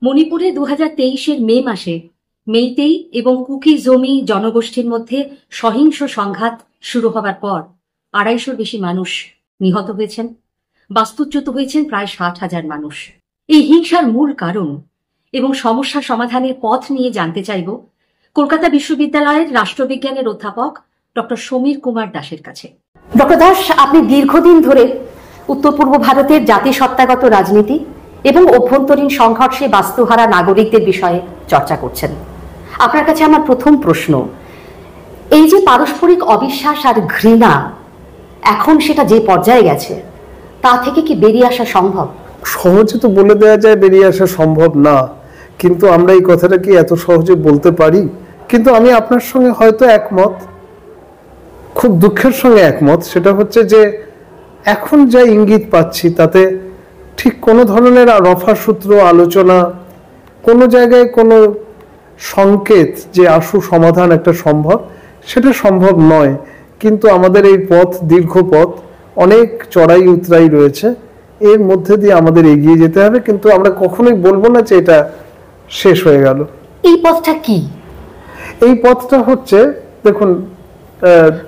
মণিপুরে 2023-এর মে মাসে মেইতেই এবং কুকি জমি জনগোষ্ঠীর মধ্যে সহিংস সংঘাত শুরু হবার পর 250-র বেশি মানুষ নিহত হয়েছেন, বাস্তুচ্যুত হয়েছেন প্রায় 60,000 মানুষ। এই হিংসার মূল কারণ এবং সমস্যা সমাধানের পথ নিয়ে জানতে চাইব কলকাতা বিশ্ববিদ্যালয়ের রাষ্ট্রবিজ্ঞানের অধ্যাপক ডক্টর সমীর কুমার দাসের কাছে। ডক্টর দাস, আপনি দীর্ঘদিন ধরে উত্তর পূর্ব ভারতের জাতিসত্তাগত রাজনীতি এবং অভ্যন্তরীণ সংঘর্ষে বাস্তুহারা নাগরিকদের বিষয়ে চর্চা করছেন। আপনার কাছে আমার প্রথম প্রশ্ন, এই যে পারস্পরিক অবিশ্বাস আর ঘৃণা এখন সেটা যে পর্যায়ে গেছে, তা থেকে কি বেরিয়ে আসা সম্ভব? সহজে তো বলে দেওয়া যায় বেরিয়ে আসা সম্ভব না, কিন্তু আমরা এই কথাটা কি এত সহজে বলতে পারি? কিন্তু আমি আপনার সঙ্গে হয়তো একমত, খুব দুঃখের সঙ্গে একমত। সেটা হচ্ছে যে এখন যা ইঙ্গিত পাচ্ছি তাতে ঠিক কোনো ধরনের রফাসূত্র আলোচনা, কোনো জায়গায় কোনো সংকেত যে আশু সমাধান একটা সম্ভব, সেটা সম্ভব নয়। কিন্তু আমাদের এই পথ দীর্ঘ পথ, অনেক চড়াই উতরাই রয়েছে, এর মধ্যে দিয়ে আমাদের এগিয়ে যেতে হবে। কিন্তু আমরা কখনোই বলবো না যে এটা শেষ হয়ে গেল। এই পথটা কি? এই পথটা হচ্ছে, দেখুন,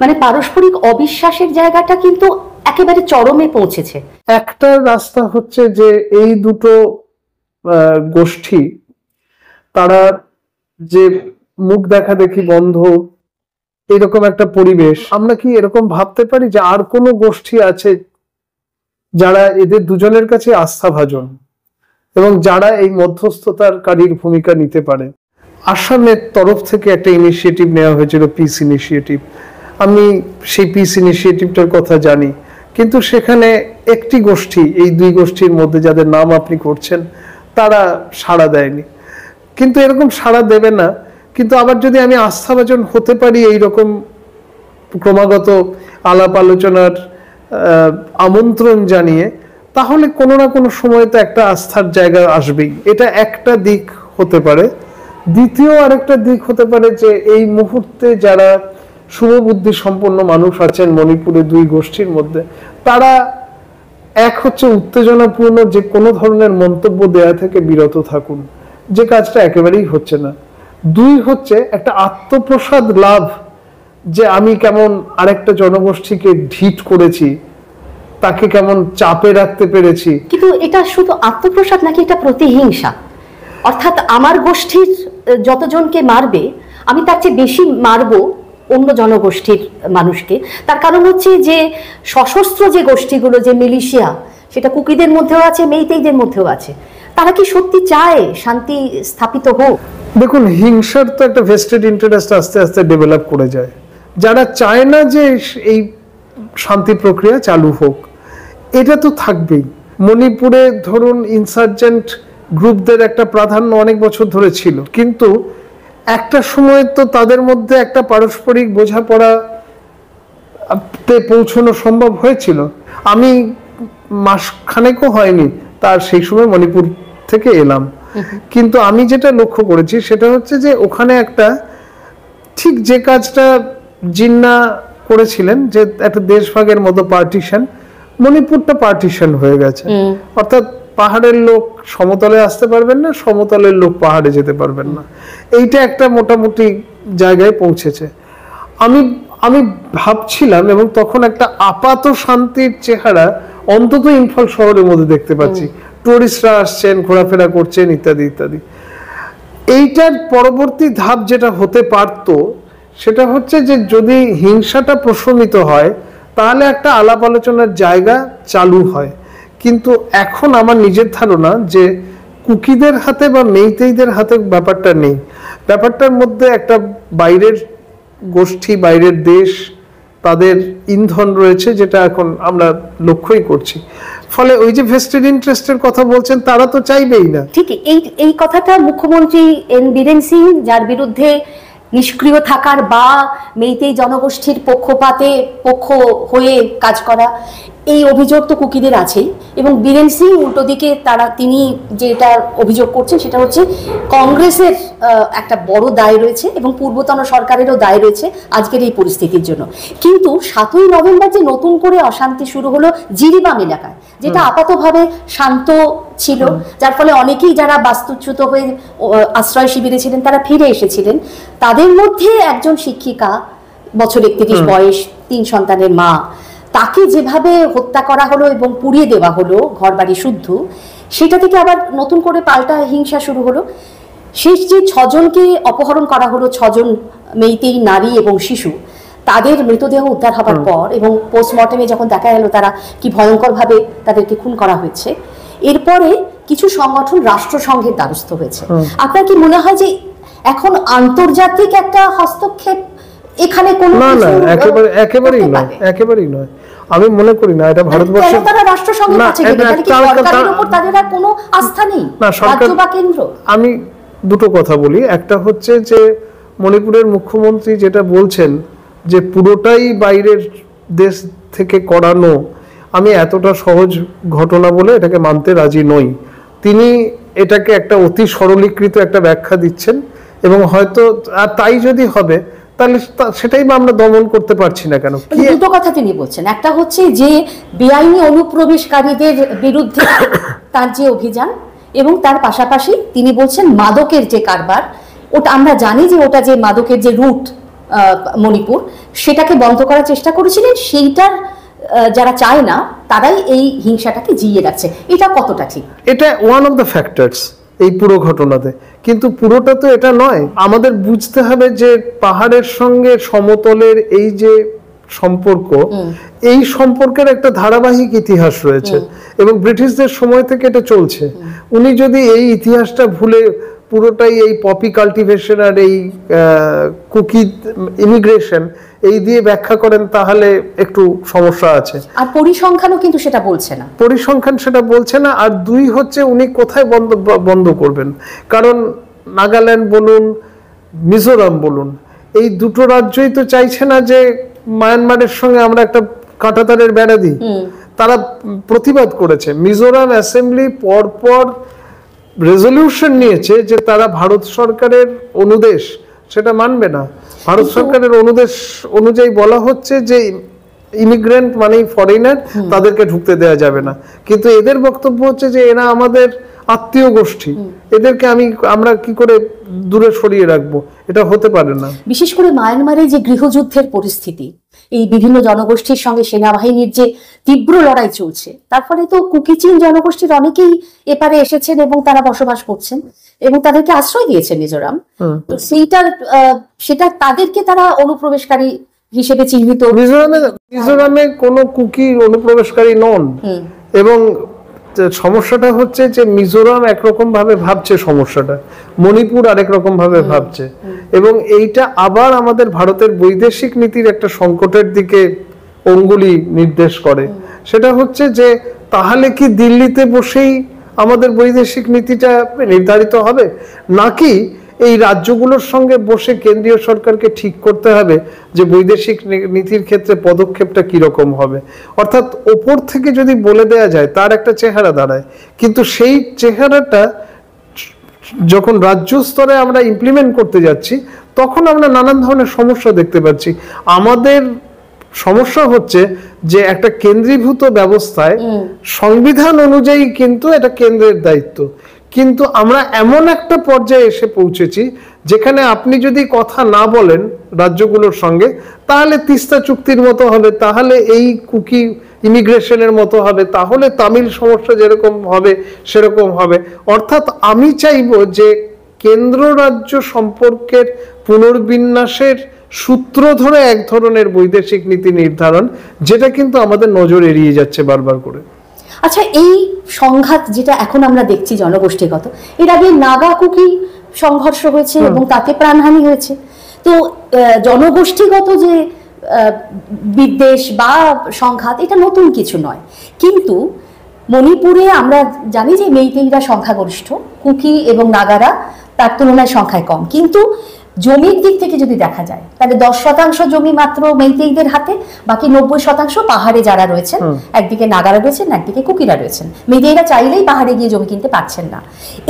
মানে পারস্পরিক অবিশ্বাসের জায়গাটা কিন্তু একেবারে চরমে পৌঁছেছে। একটা রাস্তা হচ্ছে যে এই দুটো গোষ্ঠী, তারা যে মুখ দেখা দেখি বন্ধ, এরকম একটা পরিবেশ, আমরা কি এরকম ভাবতে পারি যে আর কোনো গোষ্ঠী আছে যারা এদের দুজনের কাছে আস্থাভাজন এবং যারা এই মধ্যস্থতাকারীর ভূমিকা নিতে পারে? আসামের তরফ থেকে একটা ইনিশিয়েটিভ নেওয়া হয়েছিল, পিস ইনিশিয়েটিভ। আমি সেই পিস ইনিশিয়েটিভটার কথা জানি, কিন্তু সেখানে একটি গোষ্ঠী, এই দুই গোষ্ঠীর মধ্যে যাদের নাম আপনি করছেন, তারা সাড়া দেয়নি। কিন্তু এরকম সাড়া দেবে না। কিন্তু আবার যদি আমি আস্থাভাজন হতে পারি এইরকম ক্রমাগত আলাপ আলোচনার আমন্ত্রণ জানিয়ে, তাহলে কোনো না কোনো সময় তো একটা আস্থার জায়গা আসবেই। এটা একটা দিক হতে পারে। দ্বিতীয় আরেকটা দিক হতে পারে যে এই মুহূর্তে যারা শুভবুদ্ধি সম্পন্ন মানুষ আছেন মণিপুরে দুই গোষ্ঠীর মধ্যে, তারা এক হচ্ছে উত্তেজনাপূর্ণ যে কোনো ধরনের মন্তব্য দেয়া থেকে বিরত থাকুন, যে কাজটা একেবারেই হচ্ছে না। দুই হচ্ছে একটা আত্মপ্রসাদ লাভ, যে আমি কেমন আরেকটা জনগোষ্ঠীকে ঢিট করেছি, তাকে কেমন চাপে রাখতে পেরেছি। কিন্তু এটা শুধু আত্মপ্রসাদ নাকি এটা প্রতিহিংসা? অর্থাৎ আমার গোষ্ঠীর যতজনকে মারবে, আমি তার চেয়ে বেশি মারবো অন্য জনগোষ্ঠীর মানুষকে। তার কারণ হচ্ছে যে সশস্ত্র যে গোষ্ঠীগুলো, যে মিলিশিয়া, সেটা কুকিদের মধ্যেও আছে, মেইতেইদের মধ্যেও আছে। তারা কি সত্যি চায় শান্তি স্থাপিত হোক? দেখুন, হিংসার তো একটা ভেস্টেড ইন্টারেস্ট আস্তে আস্তে ডেভেলপ করে যায়। যারা চায় না যে এই শান্তি প্রক্রিয়া চালু হোক, এটা তো থাকবেই। মণিপুরে ধরুন ইনসার্জেন্ট গ্রুপদের একটা প্রাধান্য অনেক বছর ধরে ছিল, কিন্তু একটা সময় তো তাদের মধ্যে একটা পারস্পরিক বোঝাপড়াতে পৌঁছানো সম্ভব হয়েছিল। আমি মাসখানেকও হয়নি তার সেই সময় মণিপুর থেকে এলাম, কিন্তু আমি যেটা লক্ষ্য করেছি সেটা হচ্ছে যে ওখানে একটা ঠিক যে কাজটা জিন্না করেছিলেন, যে একটা দেশভাগের মতো পার্টিশন, মণিপুরটা পার্টিশন হয়ে গেছে। অর্থাৎ পাহাড়ের লোক সমতলে আসতে পারবেন না, সমতলের লোক পাহাড়ে যেতে পারবেন না। এইটা একটা মোটামুটি জায়গায় পৌঁছেছে। আমি ভাবছিলাম, এবং তখন একটা আপাত শান্তির চেহারা অন্তত ইম্ফল শহরের মধ্যে দেখতে পাচ্ছি। টুরিস্টরা আসছেন, ঘোরাফেরা করছেন, ইত্যাদি ইত্যাদি। এইটার পরবর্তী ধাপ যেটা হতে পারত, সেটা হচ্ছে যে যদি হিংসাটা প্রশমিত হয়, তাহলে একটা আলাপ আলোচনার জায়গা চালু হয়। কিন্তু এখন আমার নিজের ধারণা যে কুকিদের হাতে বা মেইতেইদের হাতে ব্যাপারটা নেই। ব্যাপারটার মধ্যে একটা বাইরের গোষ্ঠী, বাইরের দেশ, তাদের ইন্ধন রয়েছে, যেটা এখন আমরা লক্ষ্যই করছি। ফলে ওই যে ভেস্টেড ইন্টারেস্টের কথা বলছেন, তারা তো চাইবেই না। ঠিক এই কথাটা মুখ্যমন্ত্রী এন বীরেন সিং, যার বিরুদ্ধে নিষ্ক্রিয় থাকার বা মেইতেই জনগোষ্ঠীর পক্ষ হয়ে কাজ করা, এই অভিযোগ তো কুকিদের আছেই, এবং বীরেন সিং উল্টো দিকে তিনি যেটা অভিযোগ করছেন সেটা হচ্ছে কংগ্রেসের একটা বড় দায় রয়েছে এবং পূর্বতন সরকারেরও দায় রয়েছে আজকের এই পরিস্থিতির জন্য। কিন্তু 7ই নভেম্বর যে নতুন করে অশান্তি শুরু হলো জিরিবাম এলাকায়, যেটা আপাতভাবে শান্ত ছিল, যার ফলে অনেকেই যারা বাস্তুচ্যুত হয়ে আশ্রয় শিবিরে ছিলেন তারা ফিরে এসেছিলেন। তাদের মধ্যে একজন শিক্ষিকা, বছর 31 বয়স, 3 সন্তানের মা, তাকে যেভাবে হত্যা করা হলো এবং পুড়িয়ে দেওয়া হলো ঘর বাড়ি শুদ্ধ, সেটা থেকে আবার নতুন করে পাল্টা হিংসা শুরু হলো। শেষ যে 6 জনকে অপহরণ করা হলো, 6 জন মেইতেই নারী এবং শিশু, তাদের মৃতদেহ উদ্ধার হবার পর এবং পোস্টমর্টেমে যখন দেখা গেল তারা কি ভয়ঙ্করভাবে তাদেরকে খুন করা হয়েছে, এরপরে কিছু সংগঠন রাষ্ট্রসংঘের দ্বারস্থ হয়েছে। আপনার কি মনে হয় যে এখন আন্তর্জাতিক একটা হস্তক্ষেপ এখানে কোনো? না না, একেবারেই নয়। আমি মনে করি না এটা ভারতবর্ষে। তারা রাষ্ট্রসংঘের কাছে গেলে তাহলে কি সরকারের উপর তাদের আর কোনো আস্থা নেই, রাজ্য বা কেন্দ্র? আমি দুটো কথা বলি। একটা হচ্ছে যে মণিপুরের মুখ্যমন্ত্রী যেটা বলছেন যে পুরোটাই বাইরের দেশ থেকে করানো, আমি এতটা সহজ ঘটনা বলে এটাকে মানতে রাজি নই। তিনি এটাকে একটা অতি সরলীকৃত একটা ব্যাখ্যা দিচ্ছেন, এবং হয়তো আর তাই যদি হবে তাহলে সেটাই আমরা দমন করতে পারছি না কেন? দুটো কথা তিনি বলছেন, একটা হচ্ছে যে বেআইনি অনুপ্রবেশকারীদের বিরুদ্ধে তার যে অভিযান, এবং তার পাশাপাশি তিনি বলছেন মাদকের যে কারবার, ওটা আমরা জানি যে ওটা যে মাদকের যে রুট মণিপুর, সেটাকে বন্ধ করার চেষ্টা করেছিলেন, সেইটার যারা চায় না তারাই এই হিংসাটাকে জিইয়ে রাখছে। এটা কতটা ঠিক? এটা ওয়ান অফ দ্য ফ্যাক্টরস এই পুরো ঘটনাতে, কিন্তু পুরোটা তো এটা নয়। আমাদের বুঝতে হবে যে পাহাড়ের সঙ্গে সমতলের এই যে সম্পর্ক, এই সম্পর্কের একটা ধারাবাহিক ইতিহাস রয়েছে এবং ব্রিটিশদের সময় থেকে এটা চলছে। উনি যদি এই ইতিহাসটা ভুলে পুরোটাই এই পপি কাল্টিভেশন আর এই কুকি ইমিগ্রেশন এই দিয়ে ব্যাখ্যা করেন তাহলে একটু সমস্যা আছে। আর পরিসংখ্যানও কিন্তু সেটা বলছে না, পরিসংখ্যান সেটা বলছে না। আর দুই হচ্ছে উনি কোথায় বন্ধ করবেন, কারণ নাগাল্যান্ড বলুন, মিজোরাম বলুন, এই দুটো রাজ্যই তো চাইছে না যে মায়ানমারের সঙ্গে আমরা একটা কাঁটাতারের বেড়া দিই। তারা প্রতিবাদ করেছে। মিজোরাম অ্যাসেম্বলি পরপর রেজলিউশন নিয়েছে যে তারা ভারত সরকারের অনুদেশ সেটা মানবে না। ভারত সরকারের অনুদেশ অনুযায়ী বলা হচ্ছে যে ইমিগ্রেন্ট মানেই ফরেনার, তাদেরকে ঢুকতে দেওয়া যাবে না। কিন্তু এদের বক্তব্য হচ্ছে যে এরা আমাদের আত্মীয় গোষ্ঠী, এদেরকে আমরা কি করে দূরে সরিয়ে রাখবো? এটা হতে পারে না। বিশেষ করে মায়ানমারে যে গৃহযুদ্ধের পরিস্থিতি, এই বিভিন্ন জনগোষ্ঠীর সঙ্গে সেনাবাহিনীর যে তীব্র লড়াই চলছে, তার ফলে তো কুকিচিন জনগোষ্ঠীর অনেকেই এপারে এসেছেন এবং তারা বসবাস করছেন এবং তাদেরকে আশ্রয় দিয়েছে মিজোরাম। তো সেটা তাদেরকে তারা অনুপ্রবেশকারী হিসেবে চিহ্নিত। মিজোরামে কোনো কুকি অনুপ্রবেশকারী নন। এবং সমস্যাটা হচ্ছে যে মিজোরাম একরকম ভাবে ভাবছে সমস্যাটা, মণিপুর আরেক রকম ভাবে ভাবছে, এবং এইটা আবার আমাদের ভারতের বৈদেশিক নীতির একটা সংকটের দিকে অঙ্গুলি নির্দেশ করে। সেটা হচ্ছে যে তাহলে কি দিল্লিতে বসেই আমাদের বৈদেশিক নীতিটা নির্ধারিত হবে, নাকি এই রাজ্যগুলোর সঙ্গে বসে কেন্দ্রীয় সরকারকে ঠিক করতে হবে যে বৈদেশিক নীতির ক্ষেত্রে পদক্ষেপটা কিরকম হবে? অর্থাৎ ওপর থেকে যদি বলে দেয়া যায় তার একটা চেহারা দাঁড়ায়, কিন্তু সেই চেহারাটা যখন রাজ্য স্তরে আমরা ইমপ্লিমেন্ট করতে যাচ্ছি তখন আমরা নানান ধরনের সমস্যা দেখতে পাচ্ছি। আমাদের সমস্যা হচ্ছে যে একটা কেন্দ্রীভূত ব্যবস্থায় সংবিধান অনুযায়ী কিন্তু এটা কেন্দ্রের দায়িত্ব, কিন্তু আমরা এমন একটা পর্যায়ে এসে পৌঁছেছি যেখানে আপনি যদি কথা না বলেন রাজ্যগুলোর সঙ্গে তাহলে তিস্তা চুক্তির মতো হবে, তাহলে এই কুকি ইমিগ্রেশনের মতো হবে, তাহলে তামিল সমস্যা যেরকম হবে সেরকম হবে। অর্থাৎ আমি চাইবো যে কেন্দ্র রাজ্য সম্পর্কের পুনর্বিন্যাসের সূত্র ধরে এক ধরনের বৈদেশিক নীতি নির্ধারণ, যেটা কিন্তু আমাদের নজর এড়িয়ে যাচ্ছে বারবার করে। আচ্ছা, এই সংঘাত যেটা এখন আমরা দেখছি জনগোষ্ঠীগত, এর আগে নাগা কুকি সংঘর্ষ হয়েছে এবং তাতে প্রাণহানি হয়েছে। তো জনগোষ্ঠীগত যে বিদ্বেষ বা সংঘাত এটা নতুন কিছু নয়, কিন্তু মণিপুরে আমরা জানি যে মেইতেইরা সংখ্যাগরিষ্ঠ, কুকি এবং নাগারা তার তুলনায় সংখ্যায় কম, কিন্তু জমির দিক থেকে যদি দেখা যায় তাহলে 10% জমি মাত্র মেইতেইদের হাতে, বাকি 90% পাহাড়ে যারা রয়েছেন, একদিকে নাগারা রয়েছেন, একদিকে কুকিরা রয়েছেন। মেইতেইরা চাইলেই পাহাড়ে গিয়ে জমি কিনতে পারছেন না।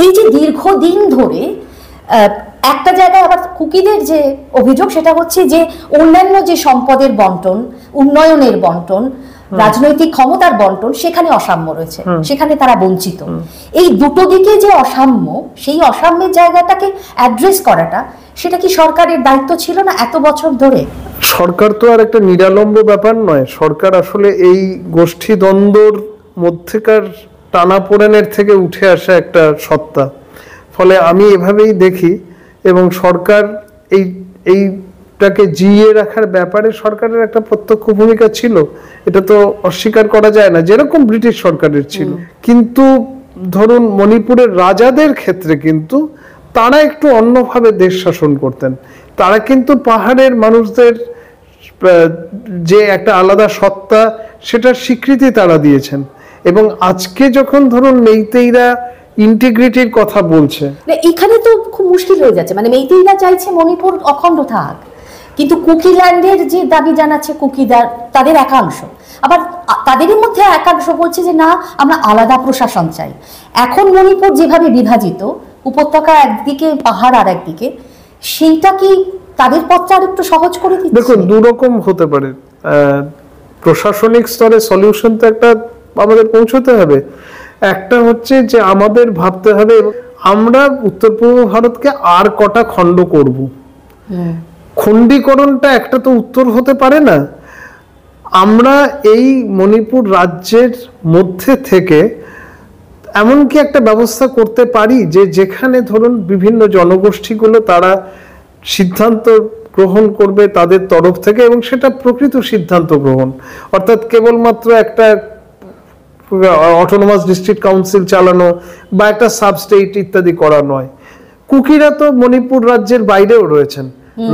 এই যে দীর্ঘদিন ধরে একটা জায়গায় আবার কুকিদের যে অভিযোগ সেটা হচ্ছে যে অন্যান্য যে সম্পদের বন্টন, উন্নয়নের বন্টন, রাজনৈতিক ক্ষমতার বন্টন, সেখানে অসাম্য রয়েছে, সেখানে তারা বঞ্চিত। এই দুটো দিকে যে অসাম্য, সেই অসাম্যের জায়গাটাকে অ্যাড্রেস করাটা, সেটা কি সরকারের দায়িত্ব ছিল না এত বছর ধরে? সরকার তো আর একটা নিরালম্ব ব্যাপার নয়। সরকার আসলে এই গোষ্ঠী দ্বন্দ্বর মধ্যেকার টানাপোড়েনের থেকে উঠে আসা একটা সত্তা। ফলে আমি এভাবেই দেখি, এবং সরকার এইটাকে জিইয়ে রাখার ব্যাপারে সরকারের একটা প্রত্যক্ষ ভূমিকা ছিল, এটা তো অস্বীকার করা যায় না, যেরকম ব্রিটিশ সরকারের ছিল। কিন্তু ধরুন মণিপুরের রাজাদের ক্ষেত্রে কিন্তু তারা একটু অন্যভাবে দেশ শাসন করতেন। তারা কিন্তু পাহাড়ের মানুষদের যে একটা আলাদা সত্তা, সেটার স্বীকৃতি তারা দিয়েছেন। এবং আজকে যখন ধরুন মেইতেইরা ইন্টিগ্রিটির কথা বলছে, এখানে তো খুব মুশকিল হয়ে যাচ্ছে। মানে মেইতেইরা চাইছে মণিপুর অখণ্ড থাক, কিন্তু কুকিল্যান্ডের যে দাবি জানাচ্ছে কুকিদার, তাদের একাংশ, আবার তাদেরই মধ্যে একাংশ বলছে যে না, আমরা আলাদা প্রশাসন চাই। এখন মণিপুর যেভাবে বিভাজিত, উপত্যকা একদিকে, পাহাড় আর একদিকে, সেইটা কি তাদের পথটা আর একটু সহজ করে দিচ্ছে? দেখুন, দুরকম হতে পারে। প্রশাসনিক স্তরে সলিউশন তো একটা আমাদের পৌঁছতে হবে। একটা হচ্ছে যে আমাদের ভাবতে হবে আমরা উত্তর পূর্ব ভারতকে আর কটা খণ্ড করব। খণ্ডীকরণটা একটা তো উত্তর হতে পারে না। আমরা এই মণিপুর রাজ্যের মধ্যে থেকে এমনকি একটা ব্যবস্থা করতে পারি যে যেখানে ধরুন বিভিন্ন জনগোষ্ঠীগুলো তারা সিদ্ধান্ত গ্রহণ করবে তাদের তরফ থেকে, এবং সেটা প্রকৃত সিদ্ধান্ত গ্রহণ, অর্থাৎ কেবলমাত্র একটা অটোনোমাস ডিস্ট্রিক্ট কাউন্সিল চালানো বা একটা সাবস্টেট ইত্যাদি করা নয়। কুকিরা তো মণিপুর রাজ্যের বাইরেও রয়েছেন,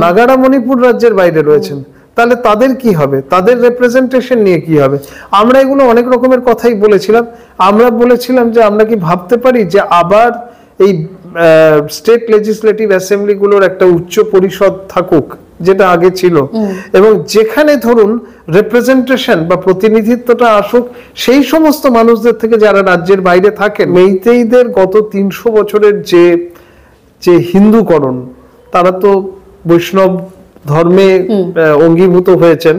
নাগারা মণিপুর রাজ্যের বাইরে রয়েছেন, তাহলে তাদের কি হবে? তাদের রিপ্রেজেন্টেশন নিয়ে কি হবে? আমরা এগুলো অনেক রকমের কথাই বলেছিলাম। আমরা বলেছিলাম যে আমরা কি ভাবতে পারি যে আবার এই স্টেট লেজিসলেটিভ অ্যাসেম্বলিগুলোর একটা উচ্চ পরিষদ থাকুক, যেটা আগে ছিল, এবং যেখানে ধরুন রিপ্রেজেন্টেশন বা প্রতিনিধিত্বটা আসুক সেই সমস্ত মানুষদের থেকে যারা রাজ্যের বাইরে থাকেন। মেইতেইদের গত 300 বছরের যে হিন্দুকরণ, তারা তো বৈষ্ণব ধর্মে অঙ্গীভূত হয়েছেন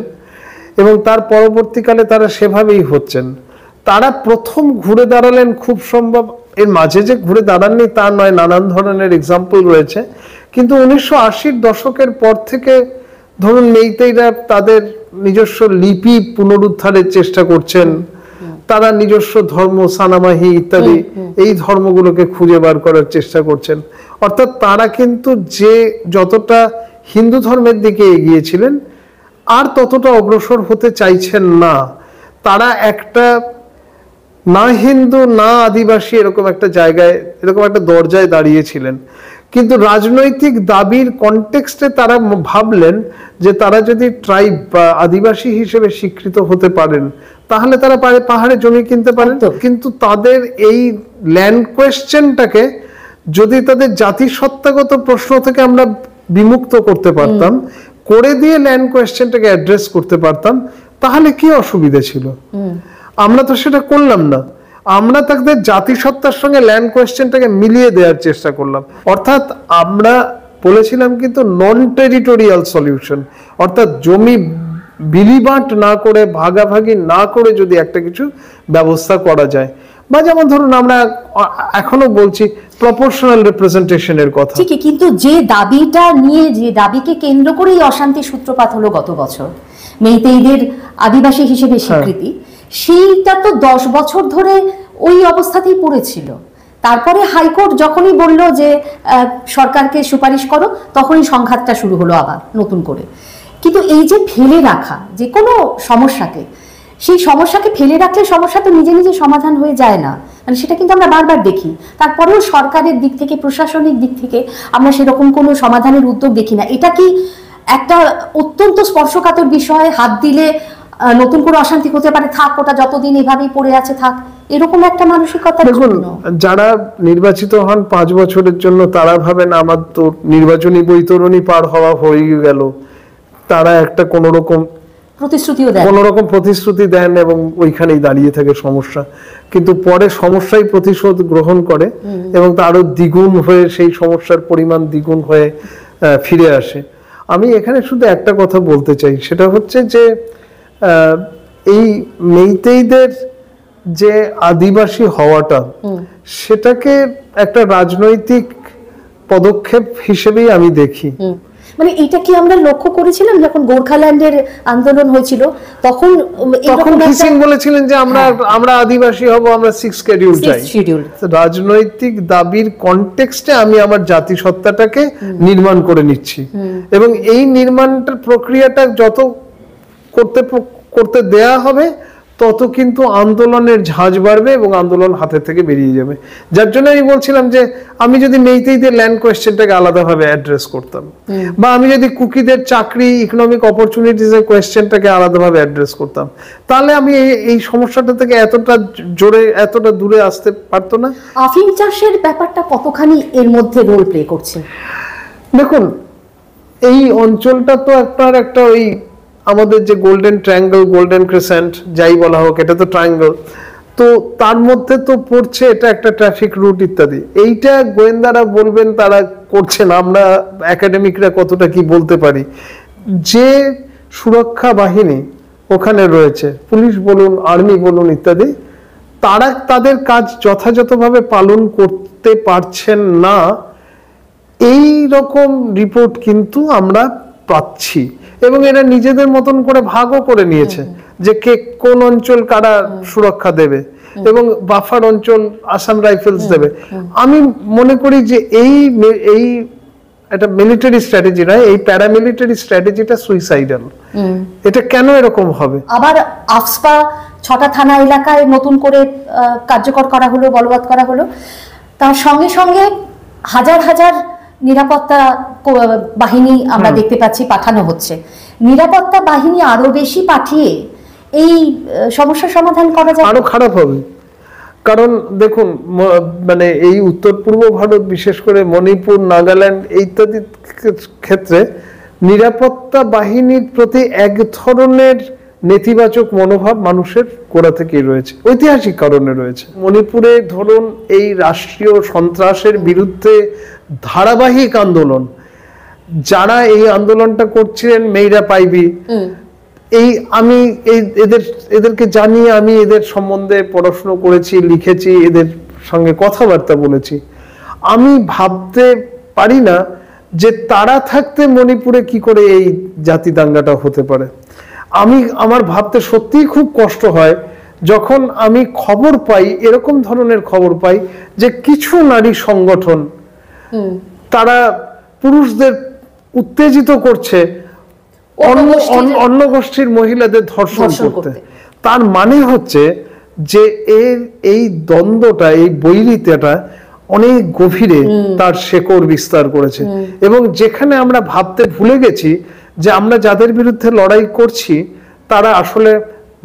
এবং তার পরবর্তীকালে তারা সেভাবেই হচ্ছেন। তারা প্রথম ঘুরে দাঁড়ালেন, খুব সম্ভব এর মাঝে যে ঘুরে দাঁড়াননি তা নয়, নানান ধরনের এক্সাম্পল রয়েছে, কিন্তু 1980-র দশকের পর থেকে ধরুন মেইতেইরা তাদের নিজস্ব লিপি পুনরুদ্ধারের চেষ্টা করছেন, তারা নিজস্ব ধর্ম সানামাহি ইত্যাদি এই ধর্মগুলোকে খুঁজে বার করার চেষ্টা করছেন। অর্থাৎ তারা কিন্তু যে যতটা হিন্দু ধর্মের দিকে এগিয়েছিলেন আর ততটা অগ্রসর হতে চাইছেন না। তারা একটা না হিন্দু না আদিবাসী এরকম একটা জায়গায়, এরকম একটা দরজায় দাঁড়িয়েছিলেন। কিন্তু রাজনৈতিক দাবির কনটেক্সটে তারা ভাবলেন যে তারা যদি ট্রাইব বা আদিবাসী হিসেবে স্বীকৃত হতে পারেন তাহলে তারা পাহাড়ে জমি কিনতে পারেন। কিন্তু তাদের এই ল্যান্ড কোয়েশ্চেনটাকে যদি তাদের জাতিসত্তাগত প্রশ্ন থেকে আমরা বিমুক্ত করতে পারতাম, করে দিয়ে ল্যান্ড কোয়েশ্চেনটাকে অ্যাড্রেস করতে পারতাম, তাহলে কি অসুবিধা ছিল? আমরা তো সেটা করলাম না। আমরা তাদের জাতিসত্তার সঙ্গে ল্যান্ড কোয়েশ্চেনটাকে মিলিয়ে দেওয়ার চেষ্টা করলাম। অর্থাৎ আমরা বলেছিলাম কিন্তু নন টেরিটোরিয়াল সলিউশন, অর্থাৎ জমি বিলিবাঁট না করে, ভাগাভাগি না করে যদি একটা কিছু ব্যবস্থা করা যায়, বা যেমন ধরুন আমরা এখনো বলছি প্রপোর্শনাল রিপ্রেজেন্টেশনের কথা। ঠিকই, কিন্তু যে দাবিটা নিয়ে, যে দাবিকে কেন্দ্র করেই অশান্তির সূত্রপাত হলো গত বছর, মেইতেইদের আদিবাসী হিসেবে স্বীকৃতি, সেইটা তো 10 বছর ধরে ওই অবস্থাতেই পড়েছিল। তারপরে হাইকোর্ট যখনই বলল যে সরকারকে সুপারিশ করো, তখনই সংঘাতটা শুরু হলো আবার নতুন করে। কিন্তু এই যে ফেলে রাখা যে কোনো সমস্যাকে, সেই সমস্যাকে ফেলে রাখলে সমস্যা তো নিজে নিজে সমাধান হয়ে যায় না, মানে সেটা কিন্তু আমরা বারবার দেখি। তারপরেও সরকারের দিক থেকে, প্রশাসনিক দিক থেকে আমরা সেরকম কোনো সমাধানের উদ্যোগ দেখি না। এটা কি একটা অত্যন্ত স্পর্শকাতর বিষয়? হাত দিলে নতুন করে অশান্তি হতে পারে, থাক ওটা যতদিন এভাবেই পড়ে আছে থাক, এরকম একটা মানসিকতা। দেখুন, যারা নির্বাচিত হন 5 বছরের জন্য তারা ভাবেন আমার তো নির্বাচনী বৈতরণী পার হওয়া হয়ে গেল, তারা একটা কোন রকম প্রতিশ্রুতি দেন এবং ওইখানেই দাঁড়িয়ে থাকে সমস্যা। কিন্তু পরে সমস্যাই প্রতিশোধ গ্রহণ করে এবং তারও দ্বিগুণ হয়ে সেই সমস্যার পরিমাণ দ্বিগুণ হয়ে ফিরে আসে। আমি এখানে শুধু একটা কথা বলতে চাই, সেটা হচ্ছে যে এই মেইতেইদের যে আদিবাসী হওয়াটা, সেটাকে একটা রাজনৈতিক পদক্ষেপ হিসেবেই আমি দেখি। মানে এটা কি আমরা লক্ষ্য করেছিলাম যখন গোর্খাল্যান্ডের আন্দোলন হয়েছিল, তখন কিসিং বলেছিলেন যে আমরা আদিবাসী হব, আমরা 6 শিডিউল চাই। রাজনৈতিক দাবির কনটেক্সটে আমি আমার জাতিসত্তাটাকে নির্মাণ করে নিচ্ছি এবং এই নির্মাণটার প্রক্রিয়াটা যত করতে দেয়া হবে তত কিন্তু আন্দোলনের ঝাঁজ বাড়বে এবং আন্দোলন হাতে থেকে বেরিয়ে যাবে। যার জন্য আমি বলছিলাম যে আমি যদি মেইতেইদের ল্যান্ড কোয়েশ্চেনটাকে আলাদাভাবে অ্যাড্রেস করতাম, বা আমি যদি কুকিদের চাকরি, ইকোনমিক অপরচুনিটিস এর কোয়েশ্চেনটাকে আলাদাভাবে অ্যাড্রেস করতাম, তাহলে আমি এই সমস্যাটা থেকে এতটা দূরে আসতে পারতো না। আফিম চাষের ব্যাপারটা কতখানি এর মধ্যে রোল প্লে করছে? দেখুন, এই অঞ্চলটা তো একটা ওই আমাদের যে গোল্ডেন ট্রায়াঙ্গেল, গোল্ডেন ক্রিসেন্ট যাই বলা হোক, এটা তো ট্রায়াঙ্গেল, তো তার মধ্যে তো পড়ছে এটা একটা ট্রাফিক রুট ইত্যাদি। এইটা গোয়েন্দারা বলবেন তারা করছেন, আমরা একাডেমিকরা কতটা কি বলতে পারি। যে সুরক্ষা বাহিনী ওখানে রয়েছে, পুলিশ বলুন, আর্মি বলুন ইত্যাদি, তারা তাদের কাজ যথাযথভাবে পালন করতে পারছেন না, এই রকম রিপোর্ট কিন্তু আমরা পাচ্ছি। এবং এরা নিজেদের মতন করে ভাগও করে নিয়েছে যে কে কোন অঞ্চল কারা সুরক্ষা দেবে, এবং বাফার অঞ্চল আসাম রাইফেলস দেবে। আমি মনে করি যে এই একটা মিলিটারি স্ট্র্যাটেজি নয়, এই প্যারামিলিটারি স্ট্র্যাটেজিটা সুইসাইডাল। এটা কেন এরকম হবে? আবার আফস্পা 6টা থানা এলাকায় নতুন করে কার্যকর করা হলো, বলবৎ করা হলো, তার সঙ্গে সঙ্গে হাজার হাজার নিরাপত্তা বাহিনী আমরা দেখতে পাচ্ছি পাঠানো হচ্ছে। নিরাপত্তা বাহিনী আরো বেশি পাঠিয়ে এই সমস্যার সমাধান করা যায়? আরো খারাপ হবে। কারণ দেখুন, মানে এই উত্তর পূর্ব ভারত, বিশেষ করে মণিপুর, নাগাল্যান্ড ইত্যাদি ক্ষেত্রে নিরাপত্তা বাহিনীর প্রতি এক ধরনের নেতিবাচক মনোভাব মানুষের গোড়া থেকেই রয়েছে, ঐতিহাসিক কারণে রয়েছে। মণিপুরে ধরুন এই রাষ্ট্রীয় সন্ত্রাসের বিরুদ্ধে ধারাবাহিক আন্দোলন, যারা এই আন্দোলনটা করছিলেন মেইরা পাইবি, আমি এদেরকে জানিয়ে আমি এদের সম্বন্ধে পড়াশোনা করেছি, লিখেছি, এদের সঙ্গে কথাবার্তা বলেছি। আমি ভাবতে পারি না যে তারা থাকতে মণিপুরে কি করে এই জাতি দাঙ্গাটা হতে পারে। আমার ভাবতে সত্যিই খুব কষ্ট হয় যখন আমি খবর পাই, এরকম ধরনের খবর পাই যে কিছু নারী সংগঠন তারা পুরুষদের উত্তেজিত করছে অন্য গোষ্ঠীর মহিলাদের ধর্ষণ করতে। তার মানে হচ্ছে যে এই দ্বন্দ্বটা, এই বৈরিতাটা অনেক গভীরে তার শেকড় বিস্তার করেছে। এবং যেখানে আমরা ভাবতে ভুলে গেছি যে আমরা যাদের বিরুদ্ধে লড়াই করছি তারা আসলে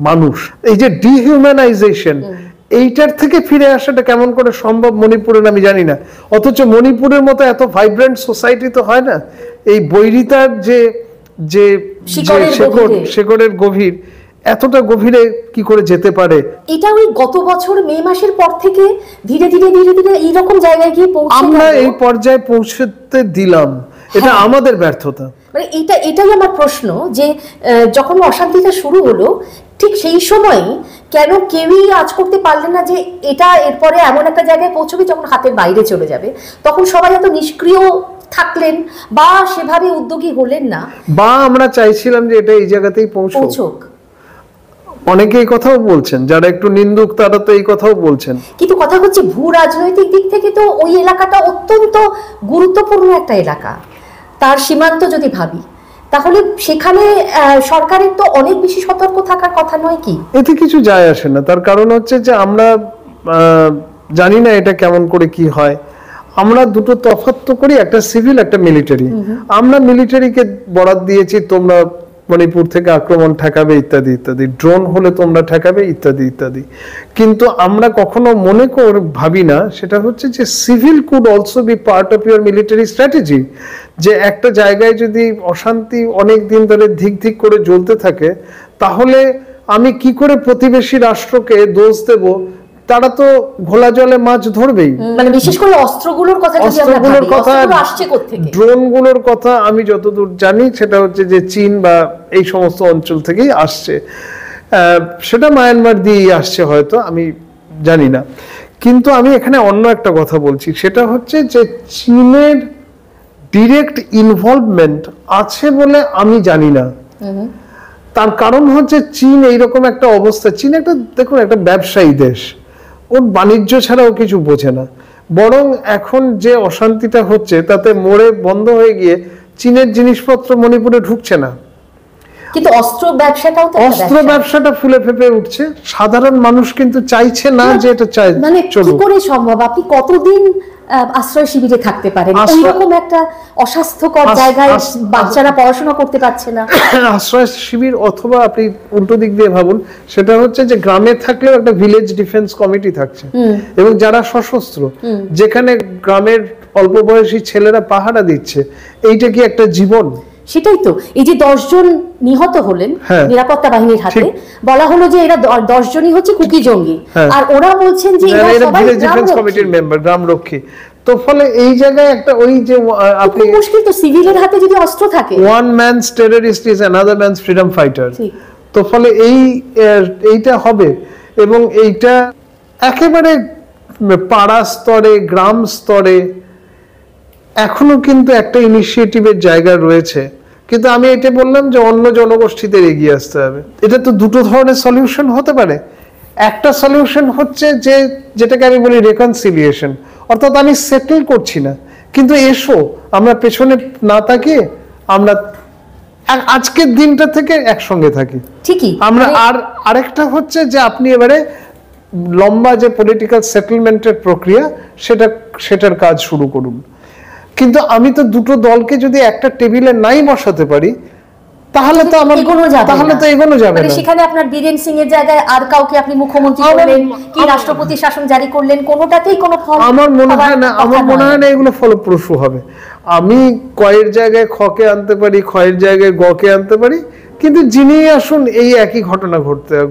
মানুষ, এই যে ডিহিউম্যানাইজেশন, এইটার থেকে ফিরে আসাটা কেমন করে সম্ভব মণিপুরের আমি জানি না। অথচ মণিপুরের মতো এত ভাইব্রেন্ট সোসাইটি তো হয় না। এই বৈরিতার যে শেকড়ের গভীর, এতটা গভীরে কি করে যেতে পারে? এটা ওই গত বছর মে মাসের পর থেকে ধীরে ধীরে এইরকম জায়গায় গিয়ে আমরা এই পর্যায়ে পৌঁছতে দিলাম, এটা আমাদের ব্যর্থতা। মানে এটাই আমার প্রশ্ন, যে যখন অশান্তিটা শুরু হলো ঠিক সেই সময় কেন কেউই আজ করতে পারলেন না যে এটা এরপরে এমন একটা জায়গায় পৌঁছবে যখন হাতের বাইরে চলে যাবে। তখন সবাই এত নিষ্ক্রিয় থাকলেন বা সেভাবে উদ্যোগী হলেন না, বা আমরা চাইছিলাম যে এটা এই জায়গাতেই পৌঁছুক। অনেকে এই কথাও বলছেন, যারা একটু নিন্দুক তারা তো এই কথাও বলছেন। কিন্তু কথা হচ্ছে ভূ রাজনৈতিক দিক থেকে তো ওই এলাকাটা অত্যন্ত গুরুত্বপূর্ণ একটা এলাকা। তার সীমান্ত যদি ভাবি তাহলে সেখানে সরকারের তো অনেক বেশি সতর্ক থাকার কথা নয় কি? এতে কিছু যায় আসে না। তার কারণ হচ্ছে যে আমরা জানি না এটা কেমন করে কি হয়। আমরা দুটো তফাৎ করি, একটা সিভিল একটা মিলিটারি। আমরা মিলিটারিকে বরাদ দিয়েছি তোমরা মণিপুর থেকে আক্রমণ ঠেকাবে ইত্যাদি ইত্যাদি, ড্রোন হলে তোমরা ঠেকাবে ইত্যাদি ইত্যাদি। কিন্তু আমরা কখনো মনে ভাবি না সেটা হচ্ছে যে civil could also be part of your military strategy. যে একটা জায়গায় যদি অশান্তি অনেক দিন ধরে ধিক ধিক করে জ্বলতে থাকে, তাহলে আমি কি করে প্রতিবেশী রাষ্ট্রকে দোষ দেব? তারা তো ঘোলা জলে মাছ ধরবেই। মানে বিশেষ করে অস্ত্রগুলোর কথা, আসছে কোত্থেকে? ড্রোনগুলোর কথা আমি যতদূর জানি সেটা হচ্ছে যে চীন বা এই সমস্ত অঞ্চল থেকেই আসছে, সেটা মায়ানমার দিয়েই আসছে হয়তো, আমি জানি না। কিন্তু আমি এখানে অন্য একটা কথা বলছি, সেটা হচ্ছে যে চীনের ডিরেক্ট ইনভলভমেন্ট আছে বলে আমি জানি না। তার কারণ হচ্ছে চীন এইরকম একটা অবস্থা, চীন একটা দেখুন একটা ব্যবসায়ী দেশ, ওর বাণিজ্য ছাড়াও কিছু বোঝে না। বরং এখন যে অশান্তিটা হচ্ছে তাতে মোড়ে বন্ধ হয়ে গিয়ে চীনের জিনিসপত্র মণিপুরে ঢুকছে না, কিন্তু অস্ত্র ব্যবসাটা ফুলে ফেপে উঠছে। সাধারণ মানুষ কিন্তু চাইছে না যে এটা চাই। মানে কি করে সম্ভব? আপনি কতদিন আশ্রয় শিবিরে থাকতে পারেন? ওইরকম একটা অস্বাস্থ্যকর জায়গায় বাচ্চারা পড়াশোনা করতে পারছে না। আশ্রয় শিবির, অথবা আপনি উল্টো দিক দিয়ে ভাবুন, সেটা হচ্ছে যে গ্রামে থাকলেও একটা ভিলেজ ডিফেন্স কমিটি থাকছে এবং যারা সশস্ত্র, যেখানে গ্রামের অল্প বয়সী ছেলেরা পাহারা দিচ্ছে। এইটা কি একটা জীবন? সেটাই তো। এই যে 10 জন নিহত হলেন নিরাপত্তা বাহিনীর হাতে, বলা হলো যে এরা 10 জনই হচ্ছে কুকি জঙ্গি, আর ওরা বলছেন যে এরা সবাই ডিফেন্স কমিটির মেম্বার, গ্রামরক্ষী। তো ফলে এই জায়গায় একটা ওই যে আপনি মুশকিল তো, সিভিলের হাতে যদি অস্ত্র থাকে, one man's terrorist is another man's freedom fighter. তো ফলে এইটা হবে, এবং এইটা একেবারে পাড়া স্তরে, গ্রাম স্তরে এখনো কিন্তু একটা ইনিশিয়েটিভের জায়গা রয়েছে। কিন্তু আমি এটা বললাম যে অন্য জনগোষ্ঠীদের এগিয়ে আসতে হবে। এটা তো দুটো ধরনের সলিউশন হতে পারে। একটা সলিউশন হচ্ছে যে যেটাকে আমি বলি রেকনসিলিয়েশন, অর্থাৎ আমি সেটেল করছি না, কিন্তু এসো আমরা পেছনে না তাকিয়ে আমরা আজকের দিনটা থেকে একসঙ্গে থাকি, ঠিকই আমরা। আর আরেকটা হচ্ছে যে আপনি এবারে লম্বা যে পলিটিক্যাল সেটেলমেন্টের প্রক্রিয়া, সেটার কাজ শুরু করুন। কিন্তু আমি তো দুটো দলকে যদি একটা টেবিলে নাই বসাতে পারি, তাহলে তো এগোনো যাবে না। সেখানে আপনার বীরেন সিং এর জায়গায় আর কাউকে আপনি মুখ্যমন্ত্রী করলেন কি রাষ্ট্রপতি শাসন জারি করলেন, কোনোটাতেই কোনো ফল আমার মনে হয় না এগুলো ফলপ্রসূ হবে। আমি কয়ের জায়গায় খকে আনতে পারি, খয়ের জায়গায় গকে আনতে পারি, কিন্তু যিনি আসুন এই একই ঘটনা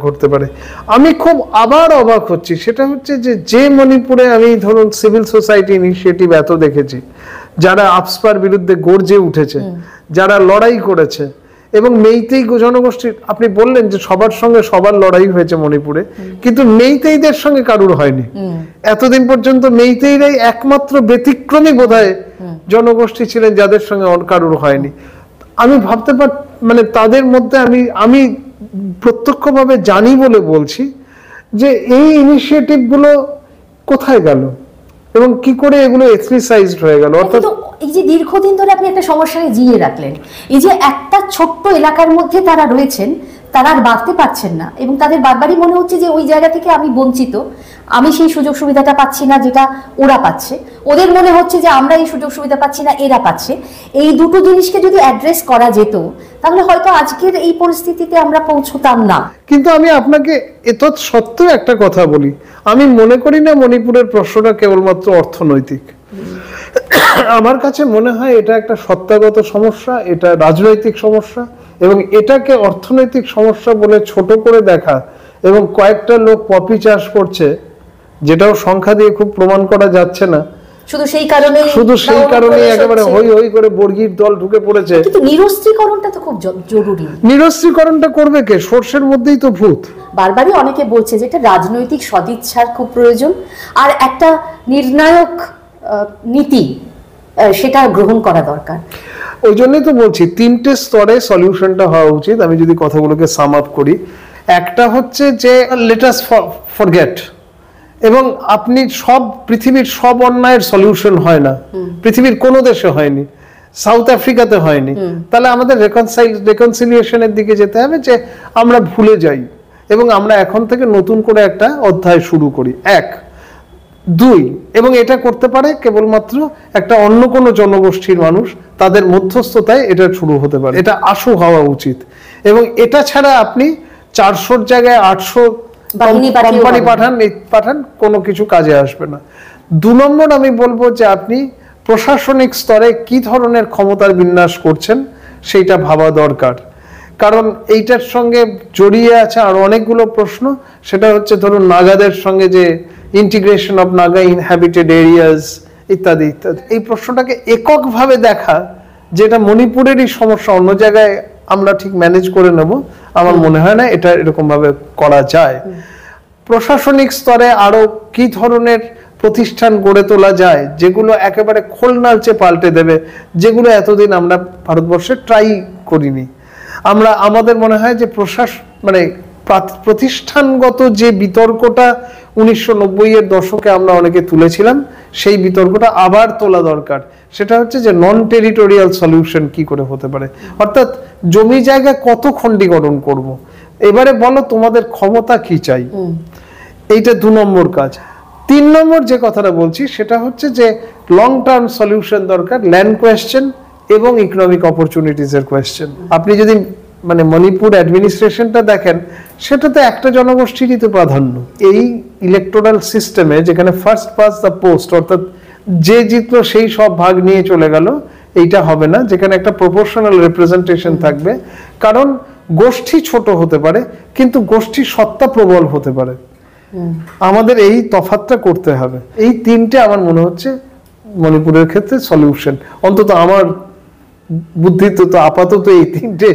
ঘটতে পারে। আমি খুব আবার অবাক হচ্ছি, সেটা হচ্ছে যে মণিপুরে আমি ধরুন সিভিল সোসাইটি ইনিশিয়েটিভ এত দেখেছি, যারা আপসপার বিরুদ্ধে গর্জে উঠেছে, যারা লড়াই করেছে, এবং মেইতেই জনগোষ্ঠীর, আপনি বললেন যে সবার সঙ্গে সবার লড়াই হয়েছে মণিপুরে, কিন্তু মেইতেইদের সঙ্গে কারুর হয়নি এতদিন পর্যন্ত। মেইতেইরাই একমাত্র ব্যতিক্রমী বোধহয় জনগোষ্ঠী ছিলেন যাদের সঙ্গে কারুর হয়নি। আমি ভাবতে মানে তাদের মধ্যে আমি প্রত্যক্ষভাবে জানি বলে বলছি যে এই ইনিশিয়েটিভ গুলো কোথায় গেল এবং কি করে এগুলো এক্সারসাইজড হয়ে গেল। অর্থাৎ এই যে দীর্ঘদিন ধরে আপনি একটা সমস্যাকে জিয়ে রাখলেন, এই যে একটা ছোট্ট এলাকার মধ্যে তারা রয়েছেন, তারা আর বাড়তে পারছেন না, এবং তাদের বারবারই মনে হচ্ছে যে ওই জায়গা থেকে আমি বঞ্চিত, আমি সেই সুযোগ সুবিধাটা পাচ্ছি না যেটা ওরা পাচ্ছে। ওদের মনে হচ্ছে যে আমরা এই সুযোগ সুবিধা পাচ্ছি না, এরা পাচ্ছে। এই দুটো জিনিসকে যদি অ্যাড্রেস করা যেত, তাহলে হয়তো আজকের এই পরিস্থিতিতে আমরা পৌঁছতাম না। কিন্তু আমি আপনাকে এতৎ সত্ত্বেও একটা কথা বলি, আমি মনে করি না মণিপুরের প্রশ্নটা কেবলমাত্র অর্থনৈতিক। আমার কাছে মনে হয় এটা একটা সত্তাগত সমস্যা, এটা রাজনৈতিক সমস্যা, এবং এটাকে অর্থনৈতিক সমস্যা বলে ছোট করে দেখা এবং কয়েকটা লোক পপি চাষ করছে, যেটাও সংখ্যা দিয়ে খুব প্রমাণ করা যাচ্ছে না, শুধু সেই কারণে একেবারে হই হই করে বর্গীর দল ঢুকে পড়েছে। কিন্তু নিরস্ত্রীকরণটা তো খুব জরুরি। নিরস্ত্রীকরণটা করবে কে? সর্ষের মধ্যেই তো ভূত। বারবারই অনেকে বলছে যে এটা রাজনৈতিক সদিচ্ছার খুব প্রয়োজন, আর একটা নির্ণায়ক নীতি সেটা গ্রহণ করা দরকার। ওই জন্যই তো বলছি তিনটে স্তরে সলিউশনটা হওয়া উচিত। আমি যদি কথাগুলোকে সাম আপ করি, একটা হচ্ছে যে লেট আস ফরগেট, এবং আপনি পৃথিবীর সব অন্যায়ের সলিউশন হয় না, পৃথিবীর কোনো দেশে হয়নি, সাউথ আফ্রিকাতে হয়নি। তাহলে আমাদের রেকনসিলিয়েশনের দিকে যেতে হবে, যে আমরা ভুলে যাই এবং আমরা এখন থেকে নতুন করে একটা অধ্যায় শুরু করি। দুই, এবং এটা করতে পারে কেবলমাত্র একটা অন্য কোনো জনগোষ্ঠীর মানুষ, তাদের মধ্যস্থতায় এটা শুরু হতে পারে। এটা আশু হওয়া উচিত। এবং এটা ছাড়া আপনি 400-র জায়গায় 800 কোম্পানি পাঠান, কোনো কিছু কাজে আসবে না। 2 নম্বর আমি বলবো যে আপনি প্রশাসনিক স্তরে কি ধরনের ক্ষমতার বিন্যাস করছেন সেইটা ভাবা দরকার। কারণ এইটার সঙ্গে জড়িয়ে আছে আর অনেকগুলো প্রশ্ন। সেটা হচ্ছে ধরুন নাগাদের সঙ্গে যে integration of Naga inhabited areas ইত্যাদি ইত্যাদি, এই প্রশ্নটাকে এককভাবে দেখা, যেটা মণিপুরেরই সমস্যা, অন্য জায়গায় আমরা ঠিক ম্যানেজ করে নেব, আমার মনে হয় না এটা এরকম ভাবে করা যায়। প্রশাসনিক স্তরে আরো কি ধরনের প্রতিষ্ঠান গড়ে তোলা যায় যেগুলো একেবারে খোলনালচে পাল্টে দেবে, যেগুলো এতদিন আমরা ভারতবর্ষে ট্রাই করিনি। আমাদের মনে হয় যে প্রতিষ্ঠানগত যে বিতর্কটা 1990-এর দশকে আমরা অনেকে তুলেছিলাম, সেই বিতর্কটা আবার তোলা দরকার। সেটা হচ্ছে যে নন টেরিটোরিয়াল সলিউশন কি করে হতে পারে, অর্থাৎ জমি জায়গা কত খণ্ডীকরণ করব, এবারে বলো তোমাদের ক্ষমতা কি চাই। এইটা 2 নম্বর কাজ। 3 নম্বর যে কথাটা বলছি সেটা হচ্ছে যে লং টার্ম সলিউশন দরকার, ল্যান্ড কোয়েশ্চেন এবং ইকোনমিক অপরচুনিটিস এর কোয়েশ্চেন। আপনি যদি মণিপুর অ্যাডমিনিস্ট্রেশনটা দেখেন, সেটাতে একটা জনগোষ্ঠীরই তো প্রাধান্য। এই ইলেকটোরাল সিস্টেমে যেখানে ফার্স্ট পাস দ্য পোস্ট, অর্থাৎ যে জিতলো সেই সব ভাগ নিয়ে চলে গেল, এইটা হবে না। যেখানে একটা প্রপোর্শনাল রিপ্রেজেন্টেশন থাকবে, কারণ গোষ্ঠী ছোট হতে পারে কিন্তু গোষ্ঠী সত্তা প্রবল হতে পারে। আমাদের এই তফাৎটা করতে হবে। এই 3টে আমার মনে হচ্ছে মণিপুরের ক্ষেত্রে সলিউশন, অন্তত আমার বুদ্ধিতে তো আপাতত এই 3টে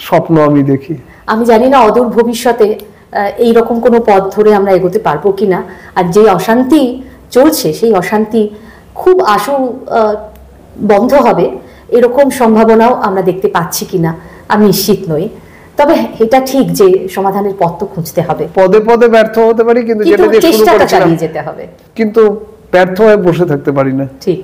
স্বপ্ন আমি দেখি। আমি জানি না অদূর ভবিষ্যতে এইরকম কোনো পথ ধরে আমরা এগোতে পারবো কিনা, আর যে অশান্তি চলছে সেই অশান্তি খুব আশু বন্ধ হবে এরকম সম্ভাবনাও আমরা দেখতে পাচ্ছি কিনা আমি নিশ্চিত নই। তবে এটা ঠিক যে সমাধানের পথ তো খুঁজতে হবে, পদে পদে ব্যর্থ হতে পারি কিন্তু যেটা দিয়ে শুরু করেছিলাম চালিয়ে যেতে হবে, কিন্তু ব্যর্থ হয়ে বসে থাকতে পারি না। ঠিক।